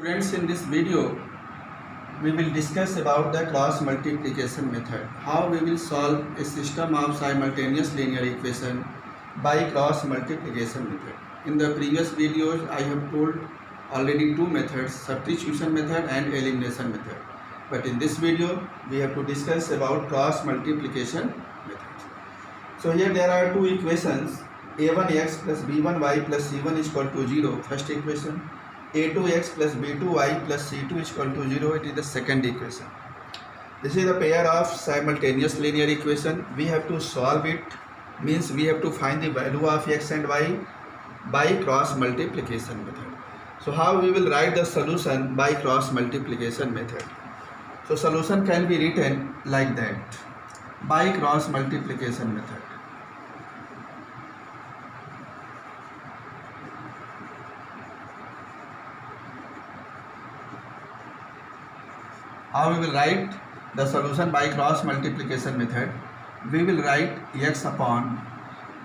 Students, in this video we will discuss about the cross multiplication method, how we will solve a system of simultaneous linear equation by cross multiplication method. In the previous videos I have told already two methods, substitution method and elimination method, but in this video we have to discuss about cross multiplication method. So here there are two equations, a1x plus b1y plus c1 is equal to 0, first equation. a2x plus b2y plus c2 is equal to 0, it is the second equation. This is a pair of simultaneous linear equation. We have to solve it, means we have to find the value of x and y by cross multiplication method. So how we will write the solution by cross multiplication method? So solution can be written like that, by cross multiplication method. How we will write the solution by cross multiplication method? We will write x upon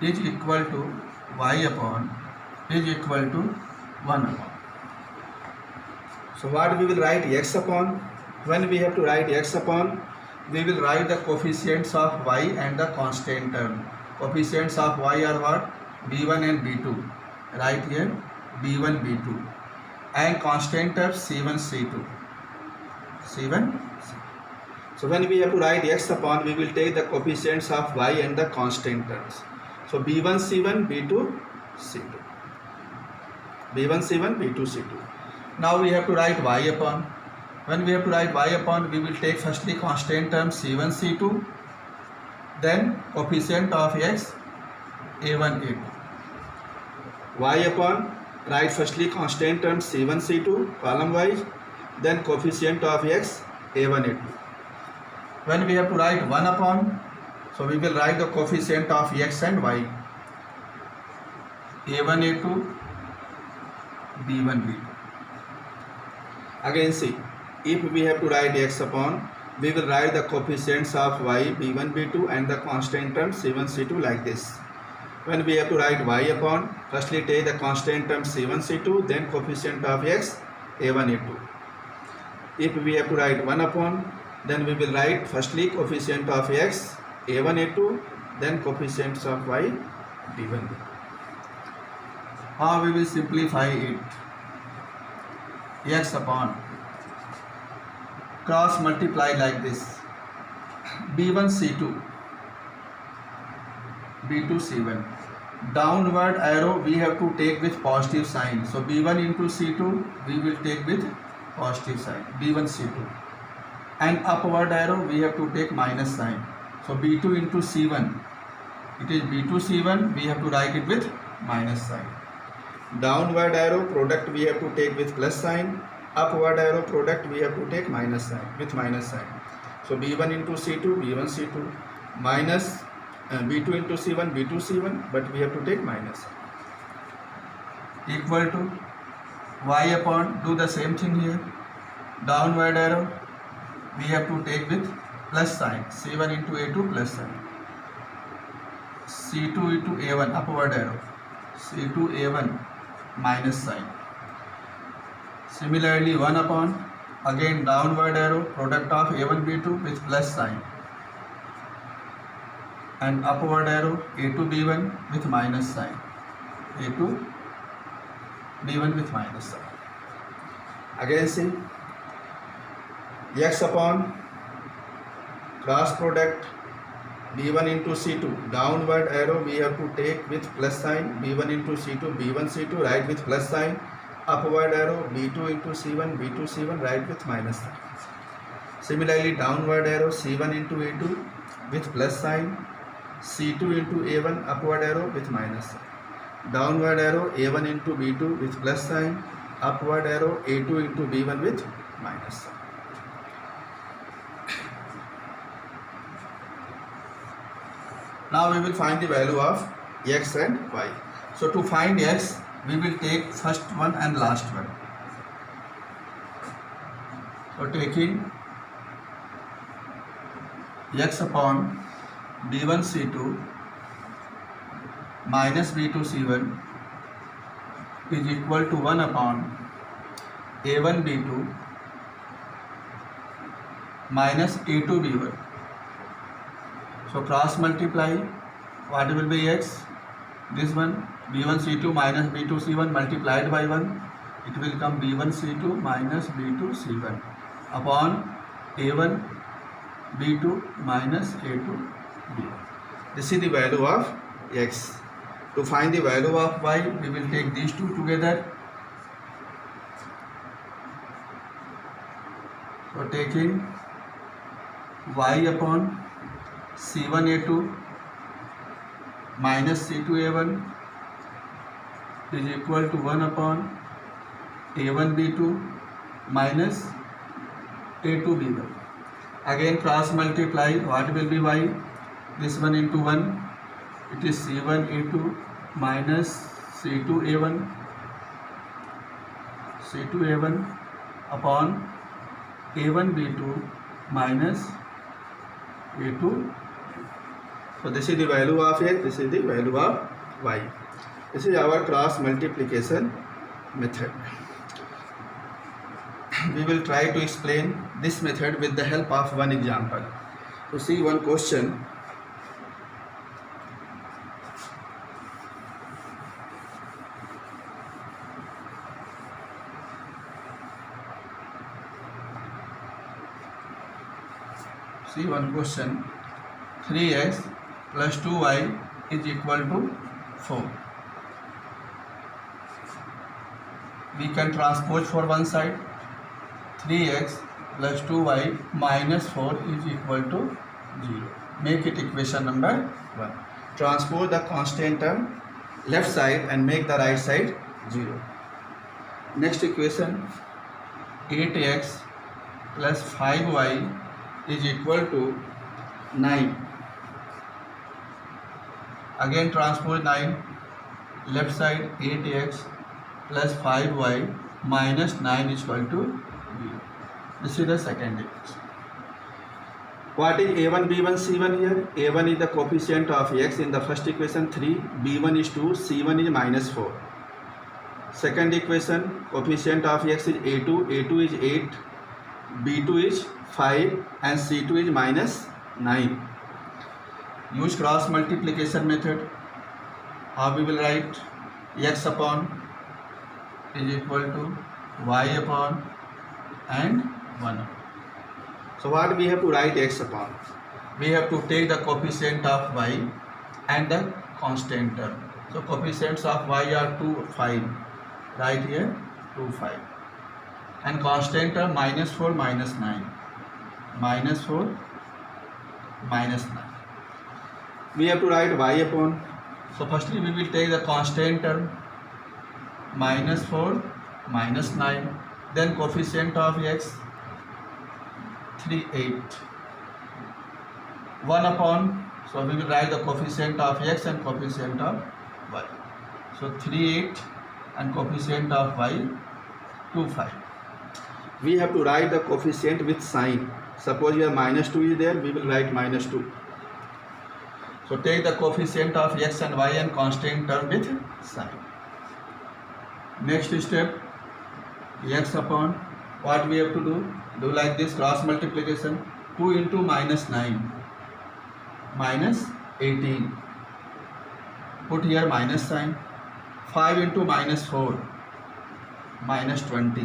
is equal to y upon is equal to 1 upon. So what we will write x upon? When we have to write x upon, we will write the coefficients of y and the constant term. Coefficients of y are what? b1 and b2. Right here b1, b2, and constant term c1, c2. C1. So when we have to write x upon, we will take the coefficients of y and the constant terms. So b1 c1, b2 c2, b1 c1, b2 c2. Now we have to write y upon. When we have to write y upon, we will take firstly constant term c1 c2, then coefficient of x a1 a2. Y upon, write firstly constant term c1 c2 column wise, then coefficient of x a1 a2. When we have to write 1 upon, so we will write the coefficient of x and y a1 a2 b1 b2. Again see, if we have to write x upon, we will write the coefficients of y b1 b2 and the constant term c1 c2 like this. When we have to write y upon, firstly take the constant term c1 c2, then coefficient of x a1 a2. If we have to write 1 upon, then we will write firstly coefficient of x a1 a2, then coefficients of y b1. How we will simplify it? X upon, cross multiply like this, b1 c2, b2 c1. Downward arrow we have to take with positive sign. So b1 into c2 we will take with positive sign, b1 c2, and upward arrow we have to take minus sign. So b2 into c1, it is b2 c1, we have to write it with minus sign. Downward arrow product we have to take with plus sign, upward arrow product we have to take minus sign, with minus sign. So b1 into c2, b1 c2, minus b2 into c1, b2 c1, but we have to take minus, equal to y upon, do the same thing here, downward arrow we have to take with plus sign, c1 into a2 plus sign, c2 into a1 upward arrow, c2 a1 minus sign. Similarly 1 upon, again downward arrow product of a1 b2 with plus sign, and upward arrow a2 b1 with minus sign, a2 b1 with minus sign. Again see, x upon, cross product b1 into c2, downward arrow we have to take with plus sign, b1 into c2, b1 c2, write with plus sign, upward arrow b2 into c1, b2 c1, write with minus sign. Similarly downward arrow c1 into a2 with plus sign, c2 into a1 upward arrow with minus sign. Downward arrow a1 into b2 with plus sign, upward arrow a2 into b1 with minus sign. Now we will find the value of x and y. So to find x, we will take first one and last one. So taking x upon b1 c2 minus b2 c1 is equal to 1 upon a1 b2 minus a2 b1. So cross multiply, what will be x? This one b1 c2 minus b2 c1 multiplied by 1, it will come b1 c2 minus b2 c1 upon a1 b2 minus a2 b1. This is the value of x. To find the value of y, we will take these two together. So taking y upon c1a2 minus c2a1 is equal to 1 upon a1b2 minus a2b1. Again cross multiply, what will be y? This one into 1, it is c1a2 minus c2a1 upon a1b2 minus a2. So this is the value of x, this is the value of y. This is our cross multiplication method. We will try to explain this method with the help of one example. So see one question. See one question. 3x plus 2y is equal to 4. We can transpose for one side. 3x plus 2y minus 4 is equal to 0. Make it equation number 1. Transpose the constant term left side and make the right side 0. Next equation, 8x plus 5y is equal to 9. Again transpose 9, left side 8x plus 5y minus 9 is equal to 0. This is the second equation. What is a1, b1, c1 here? a1 is the coefficient of x in the first equation 3, b1 is 2, c1 is minus 4. Second equation, coefficient of x is a2, a2 is 8, b2 is 5 and c2 is minus 9. Use cross multiplication method. How we will write? X upon is equal to y upon and 1 upon. So what we have to write x upon? We have to take the coefficient of y and the constant term. So coefficients of y are 2, 5. Right here 2, 5. And constant term minus 4, minus 9. Minus 4, minus 9. We have to write y upon. So firstly we will take the constant term minus 4, minus 9. Then coefficient of x 3, 8. 1 upon. So we will write the coefficient of x and coefficient of y. So 3, 8 and coefficient of y 2, 5. We have to write the coefficient with sign. Suppose here minus 2 is there, we will write minus 2. So take the coefficient of x and y and constant term with sign. Next step, x upon, what we have to do? Do like this, cross multiplication. 2 into minus 9, minus 18. Put here minus sign. 5 into minus 4, minus 20.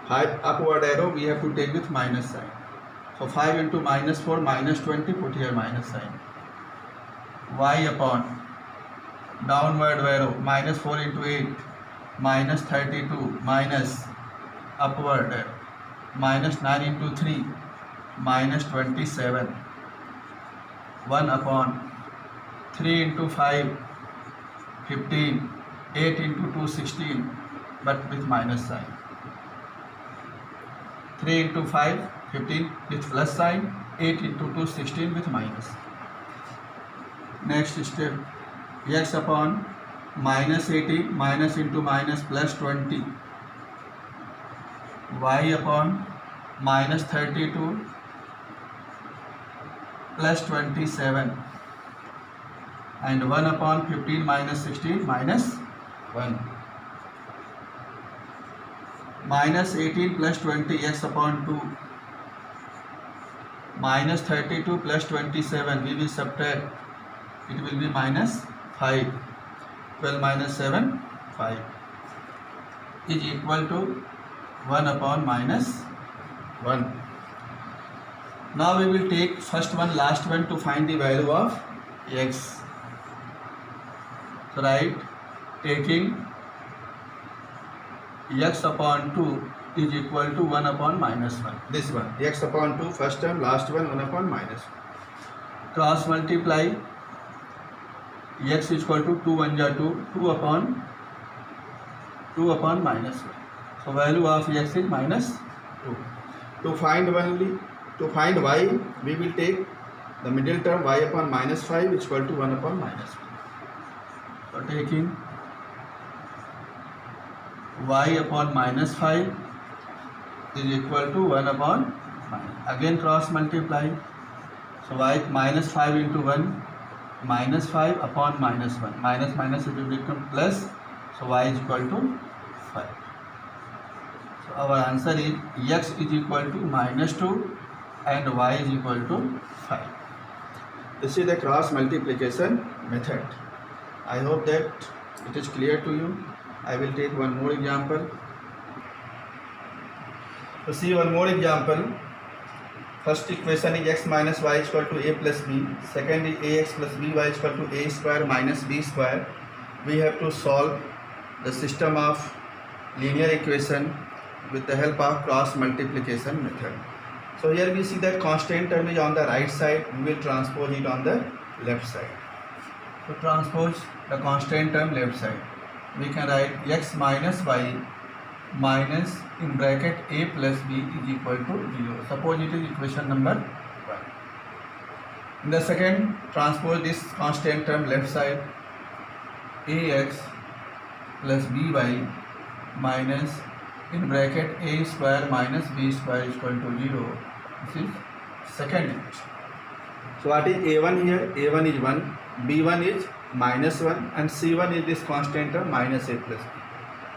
5 upward arrow we have to take with minus sign. So 5 into minus 4, minus 20, put here minus sign. Y upon, downward arrow, minus 4 into 8, minus 32, minus upward arrow, minus 9 into 3, minus 27. 1 upon, 3 into 5, 15, 8 into 2, 16, but with minus sign. 3 into 5, 15 with plus sign, 8 into 2, 16 with minus. Next step, x upon minus 80, minus into minus plus 20. Y upon minus 32 plus 27. And 1 upon 15 minus 16 minus 1. minus 18 plus 20 x upon 2 minus 32 plus 27, we will subtract, it will be minus 5. 12 minus 7, 5 is equal to 1 upon minus 1. Now we will take first one, last one to find the value of x. So write, taking x upon 2 is equal to 1 upon minus 1. This one, x upon 2, first term, last one, 1 upon minus 1. Cross multiply, x is equal to 2 1 ja 2, 2 upon minus 1. So value of x is minus 2. To find y, we will take the middle term y upon minus 5 is equal to 1 upon minus 1. So taking y upon minus 5 is equal to 1 upon minus. Again cross multiply. So y minus 5 into 1, minus 5 upon minus 1. Minus minus it will become plus. So y is equal to 5. So our answer is x is equal to minus 2 and y is equal to 5. This is the cross multiplication method. I hope that it is clear to you. I will take one more example. So see one more example. First equation is x minus y is equal to a plus b. Second is ax plus by is equal to a square minus b square. We have to solve the system of linear equation with the help of cross multiplication method. So here we see that constant term is on the right side. We will transpose it on the left side. So transpose the constant term left side. We can write x minus y minus in bracket a plus b is equal to 0. Suppose it is equation number 1. In the second, transpose this constant term left side, ax plus by minus in bracket a square minus b square is equal to 0. This is second equation. So what is a1 here? a1 is 1, b1 is minus 1 and c1 is this constant term minus a plus b.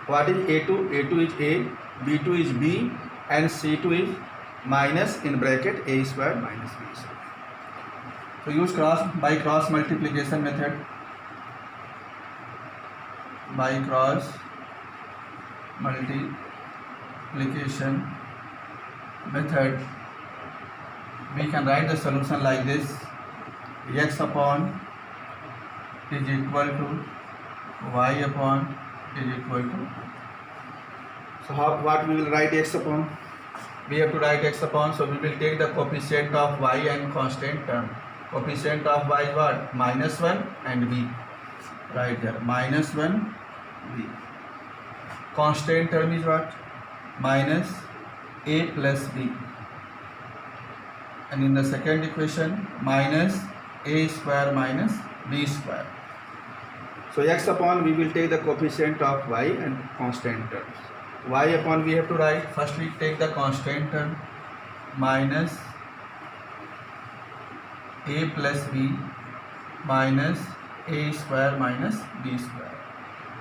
What is a2? a2 is a, b2 is b and c2 is minus in bracket a square minus b square. So use by cross multiplication method. By cross multiplication method, we can write the solution like this: x upon is equal to y upon is equal to. So what we will write x upon? We have to write x upon, so we will take the coefficient of y and constant term. Coefficient of y is what? Minus 1 and b. Right there, minus 1 b. Constant term is what? Minus a plus b. And in the second equation, minus a square minus b square. So x upon we will take the coefficient of y and constant terms. Y upon we have to write, first we take the constant term minus a plus b minus a square minus b square.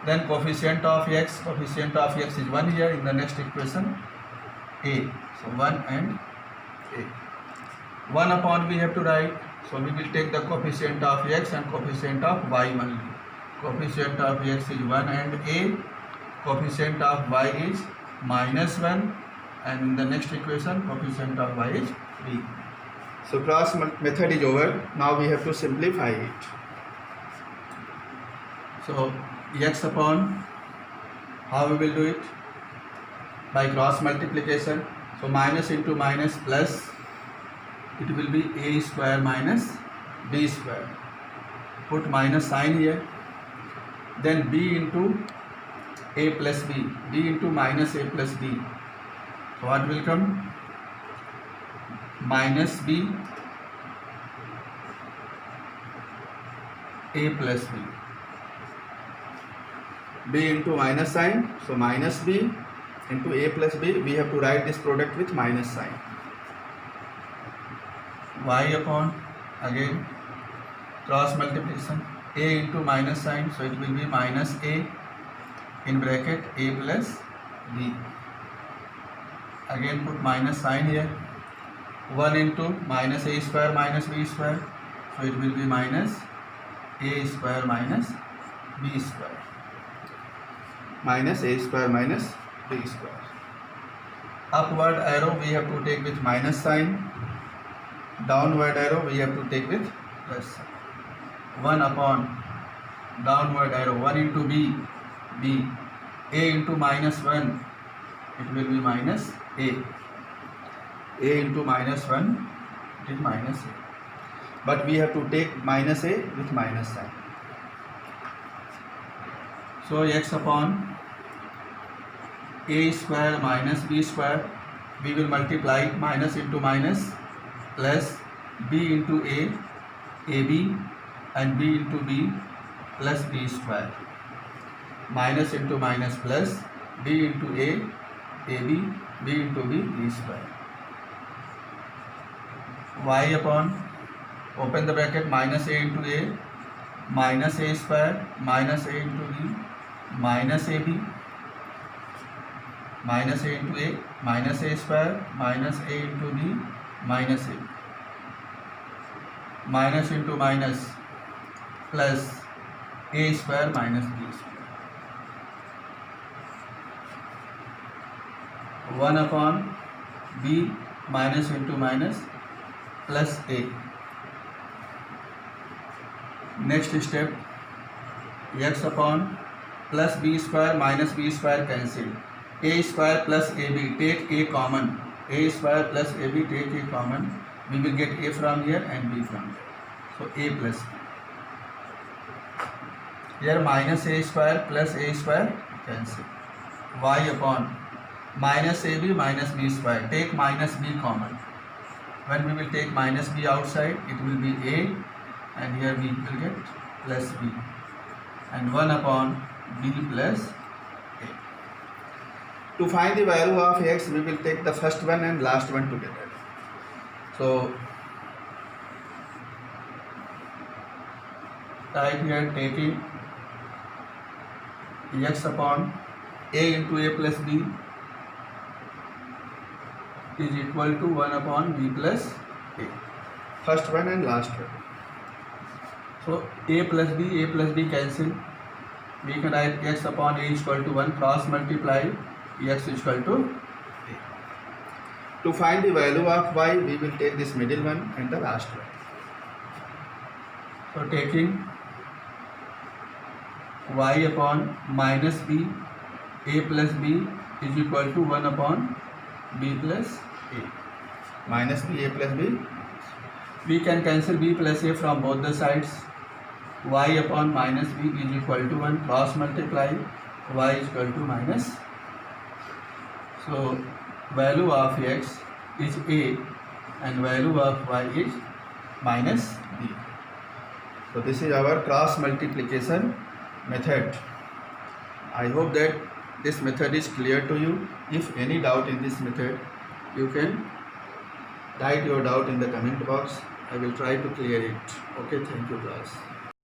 Then coefficient of x is 1 here in the next equation, a. So 1 and a. 1 upon we have to write, so we will take the coefficient of x and coefficient of y only. Coefficient of x is 1 and a, coefficient of y is minus 1 and in the next equation coefficient of y is b. So cross method is over. Now we have to simplify it. So x upon, how we will do it? By cross multiplication. So minus into minus plus, it will be a square minus b square. Put minus sign here. Then b into a plus b, b into minus a plus b. So what will come? Minus b a plus b. B into minus sign, so minus b into a plus b, we have to write this product with minus sign. Y upon, again cross multiplication, a into minus sign, so it will be minus a in bracket a plus b. again put minus sign here. 1 into minus a square minus b square, so it will be minus a square minus b square, minus a square minus b square. Upward arrow we have to take with minus sign, downward arrow we have to take with plus sign. 1 upon downward arrow, 1 into b, a into minus 1, it will be minus a into minus 1, it is minus a, but we have to take minus a with minus sign. So x upon a square minus b square, we will multiply minus into minus plus b into a, ab, and b into b plus b square, minus into minus plus b into a, ab, b into b, b square. Y upon, open the bracket, minus a into a, minus a square, minus a into b, minus ab, minus a into a, minus a square, minus a into b, minus a, minus into minus plus a square minus b square. 1 upon b minus into minus plus a. Next step, x upon plus b square minus b square cancel. A square plus ab, take a common. A square plus ab, take a common. We will get a from here and b from here. So a plus b. Here minus a square plus a square cancel. Y upon minus ab minus b square, take minus b common. When we will take minus b outside, it will be a, and here we will get plus b, and 1 upon b plus a. To find the value of x, we will take the first one and last one together. So type here, taking x upon a into a plus b is equal to 1 upon b plus a. First one and last one. So a plus b cancel. We can write x upon a is equal to 1, cross multiply, x is equal to a. To find the value of y, we will take this middle one and the last one. So taking y upon minus b, a plus b is equal to 1 upon b plus a. Minus b, a plus b. We can cancel b plus a from both the sides. Y upon minus b is equal to 1, cross multiply, y is equal to minus. So value of x is a and value of y is minus b. So this is our cross multiplication method. I hope that this method is clear to you. If any doubt in this method, you can write your doubt in the comment box. I will try to clear it. Okay, thank you class.